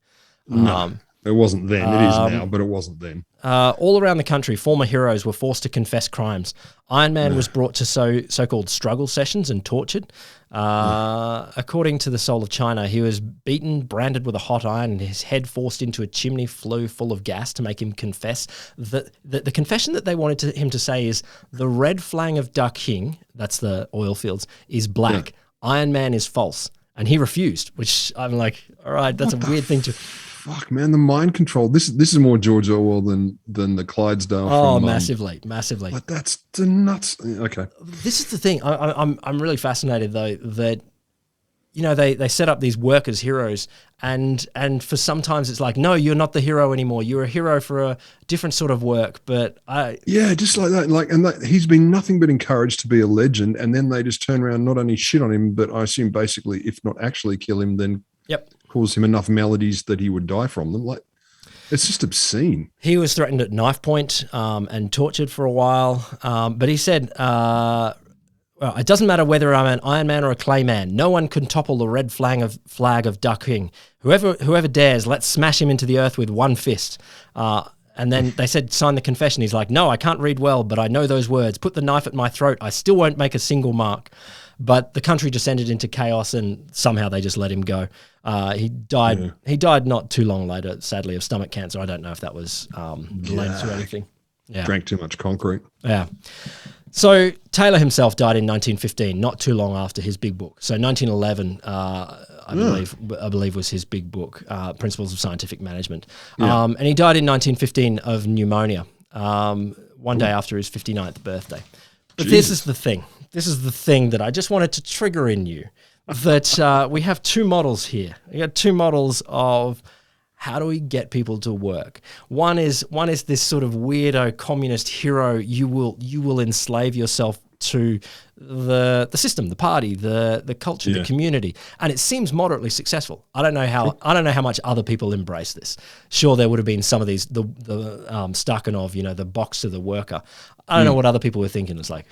B: No, it wasn't then. It is now, but it wasn't then.
A: All around the country, former heroes were forced to confess crimes. Iron Man was brought to so-called struggle sessions and tortured. According to the Soul of China, he was beaten, branded with a hot iron, and his head forced into a chimney flue full of gas to make him confess. The confession that they wanted him to say is, the red flag of Daqing, that's the oil fields, is black. Yeah. Iron Man is false. And he refused, which I'm like, all right, that's a weird thing to...
B: Fuck, man, the mind control. This is more George Orwell than the Clydesdale.
A: Oh, massively.
B: But that's the nuts. Okay.
A: This is the thing. I'm really fascinated though that, you know, they set up these workers heroes, and for sometimes it's like, no, you're not the hero anymore. You're a hero for a different sort of work. But
B: just like that. He's been nothing but encouraged to be a legend, and then they just turn around, not only shit on him, but I assume basically, if not actually kill him, then cause him enough maladies that he would die from them. Like, it's just obscene. He
A: was threatened at knife point and tortured for a while. But he said, it doesn't matter whether I'm an Iron Man or a Clay Man. No one can topple the red flag of Daqing. Whoever dares, let's smash him into the earth with one fist. And then they said, sign the confession. He's like, no, I can't read well, but I know those words. Put the knife at my throat. I still won't make a single mark. But the country descended into chaos, and somehow they just let him go. He died. Yeah. He died not too long later, sadly, of stomach cancer. I don't know if that was related to anything. Yeah,
B: drank too much concrete.
A: Yeah. So Taylor himself died in 1915, not too long after his big book. So 1911, I believe was his big book, Principles of Scientific Management. Yeah. And he died in 1915 of pneumonia, one day after his 59th birthday. But this is the thing. This is the thing that I just wanted to trigger in you, that we have two models here. We got two models of how do we get people to work. One is this sort of weirdo communist hero. You will enslave yourself to the system, the party, the culture, the community, and it seems moderately successful. I don't know how much other people embrace this. Sure, there would have been some of these the Stakhanov, the box to the worker. I don't know what other people were thinking. It's like,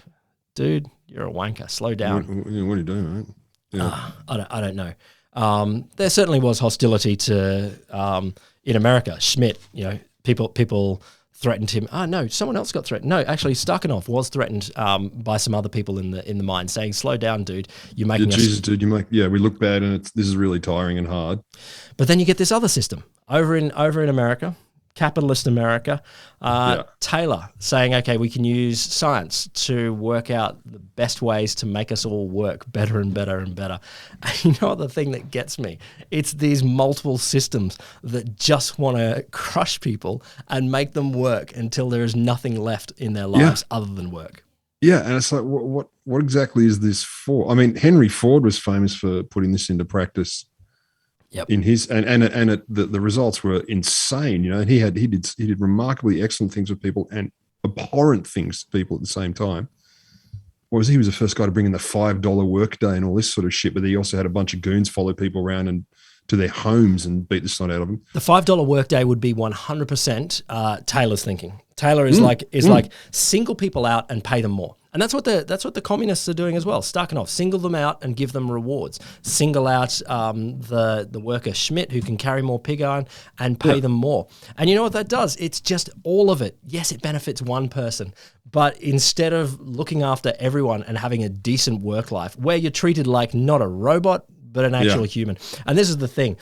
A: dude, you're a wanker. Slow down.
B: What are you doing, mate? Yeah.
A: I don't know. There certainly was hostility to in America. Schmidt, people threatened him. No, someone else got threatened. No, actually, Stakhanov was threatened by some other people in the mine, saying, "Slow down, dude. You're making us."
B: Jesus, dude, we look bad, and this is really tiring and hard.
A: But then you get this other system over in America. Capitalist America, Taylor saying, okay, we can use science to work out the best ways to make us all work better and better and better. And you know what the thing that gets me? It's these multiple systems that just want to crush people and make them work until there is nothing left in their lives other than work.
B: Yeah, and it's like, what exactly is this for? I mean, Henry Ford was famous for putting this into practice.
A: Yep.
B: In his the results were insane. And he did remarkably excellent things with people and abhorrent things to people at the same time. He was the first guy to bring in the $5 workday and all this sort of shit. But he also had a bunch of goons follow people around and to their homes and beat the snot out of them.
A: The $5 workday would be 100% Taylor's thinking. Taylor is like single people out and pay them more. And that's what the communists are doing as well. Stakhanov, single them out and give them rewards. Single out the worker Schmidt, who can carry more pig iron, and pay them more. And you know what that does? It's just all of it. Yes, it benefits one person, but instead of looking after everyone and having a decent work life, where you're treated like not a robot but an actual human. And this is the thing.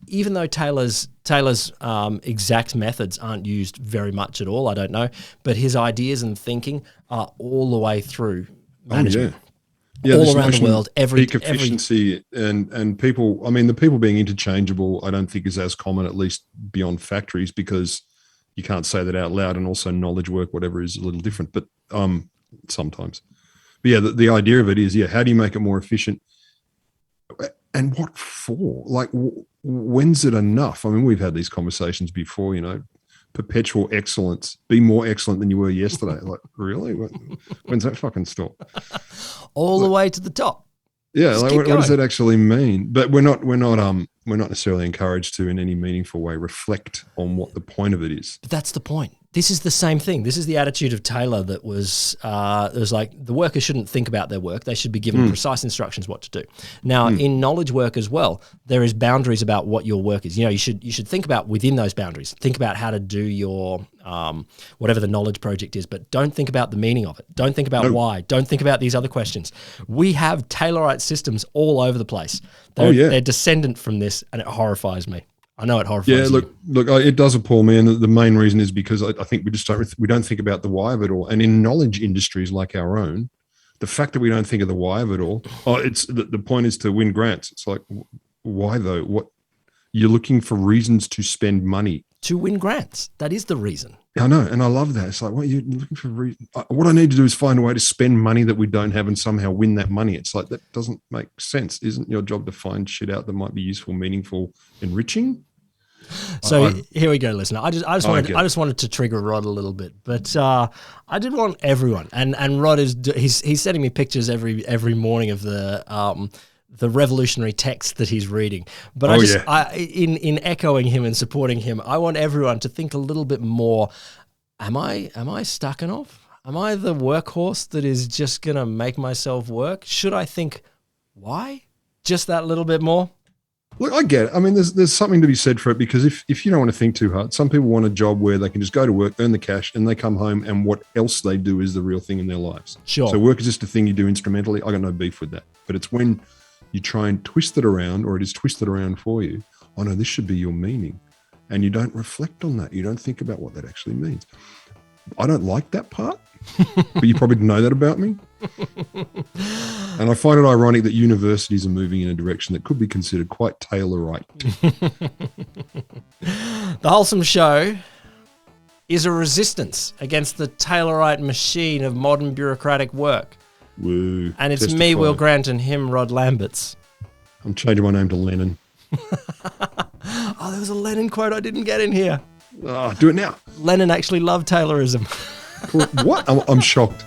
A: Even though Taylor's exact methods aren't used very much at all, I don't know, but his ideas and thinking are all the way through management. All around the world,
B: peak efficiency and people. I mean, the people being interchangeable, I don't think is as common, at least beyond factories, because you can't say that out loud. And also, knowledge work, whatever, is a little different, but sometimes. But the idea of it is, how do you make it more efficient? And what for? Like, when's it enough? I mean, we've had these conversations before, perpetual excellence. Be more excellent than you were yesterday. Like, really? When's that fucking stop?
A: All the way to the top.
B: Yeah, like what does that actually mean? But we're not necessarily encouraged to, in any meaningful way, reflect on what the point of it is.
A: But that's the point. This is the same thing. This is the attitude of Taylor that was like the workers shouldn't think about their work. They should be given precise instructions what to do. Now, in knowledge work as well, there is boundaries about what your work is. You should think about within those boundaries. Think about how to do your whatever the knowledge project is, but don't think about the meaning of it. Don't think about why. Don't think about these other questions. We have Taylorite systems all over the place. They're descendant from this, and it horrifies me. I know it horrifies
B: you. Look, it does appall me, and the main reason is because I think we don't think about the why of it all. And in knowledge industries like our own, the fact that we don't think of the why of it all, it's the point is to win grants. It's like, why though? What you're looking for reasons to spend money
A: to win grants. That is the reason.
B: I know, and I love that. It's like, what you're looking for? What I need to do is find a way to spend money that we don't have and somehow win that money. It's like, that doesn't make sense. Isn't your job to find shit out that might be useful, meaningful, enriching?
A: So here we go, listener. I just wanted to trigger Rod a little bit, but I did want everyone, and Rod he's sending me pictures every morning of the revolutionary text that he's reading. But in echoing him and supporting him, I want everyone to think a little bit more. Am I Stakhanov? Am I the workhorse that is just gonna make myself work? Should I think why? Just that little bit more.
B: Look, I get it. I mean, there's something to be said for it, because if you don't want to think too hard, some people want a job where they can just go to work, earn the cash, and they come home, and what else they do is the real thing in their lives.
A: Sure.
B: So work is just a thing you do instrumentally. I got no beef with that. But it's when you try and twist it around, or it is twisted around for you. Oh no, this should be your meaning. And you don't reflect on that. You don't think about what that actually means. I don't like that part, but you probably know that about me. And I find it ironic that universities are moving in a direction that could be considered quite Taylorite.
A: The Wholesome Show is a resistance against the Taylorite machine of modern bureaucratic work.
B: Woo.
A: And it's me, Will Grant, and him, Rod Lamberts. I'm
B: changing my name to Lennon.
A: Oh, there was a Lennon quote I didn't get in here.
B: Oh, do it now.
A: Lennon actually loved Taylorism.
B: What? I'm shocked.